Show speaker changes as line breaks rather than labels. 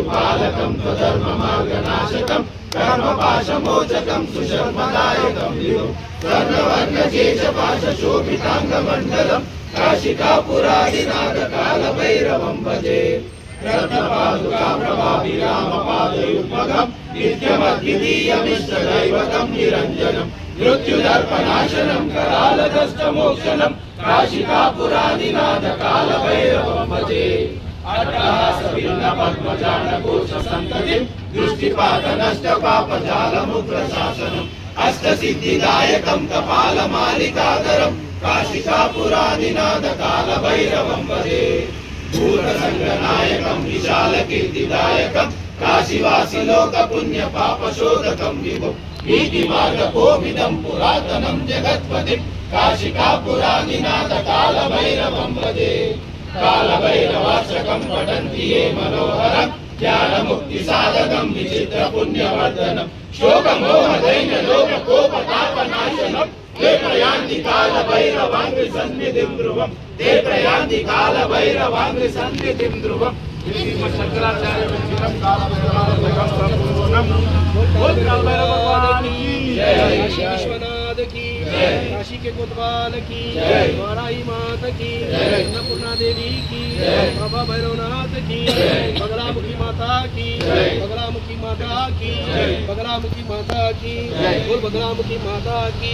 हेतुपालकं स्वधर्ममार्गनाशकं कर्मपाशमोचकं सुशर्मदायकं विभुं स्वर्णवर्णकेशपाशशोभिताङ्गमण्डलं काशिकापुरादिनाथकालभैरवं भजे रत्नपादुकाप्रभाभिरामपादयुग्मकं नित्यमद्वितीयमिष्टदैवतं निरञ्जनं मृत्युदर्पनाशनं करालकष्टमोक्षणं काशिकापुरादिनाथकालभैरवं भजे अट्टहासभिन्नपद्मजालकोशसन्ततिं दृष्टिपातनष्टपापजालमुग्रशासनम् अष्टसिद्धिदायकं कपालमालिकाधरं काशिकापुरादिनाथकालभैरवं भजे भूतसङ्गनायकं विशालकीर्तिदायकं काशीवासिलोकपुण्यपापशोधकं विभुं नीतिमार्गकोविदं पुरातनं जगत्पतिं काशिकापुरादिनाथकालभैरवं भजे कालभैरवाष्टकं पठन्ति ये मनोहरं ज्ञानमुक्तिसाधकं विचित्रपुण्यवर्धनं शोकमोहदैन्यलोककोपतापनाशनं ते प्रयान्ति कालभैरवाङ्घ्रिसन्निधिं ध्रुवं ते प्रयान्ति कालभैरवाङ्घ्रिसन्निधिं ध्रुवं शंकराचार्य
काशी विश्वनाथ की काशी के कोतवाल की वाराई माता की अन्नपूर्णा देवी की बाबा भैरवनाथ की बगलामुखी माता की बगलामुखी माता की बगलामुखी माता की बोल बगलामुखी माता की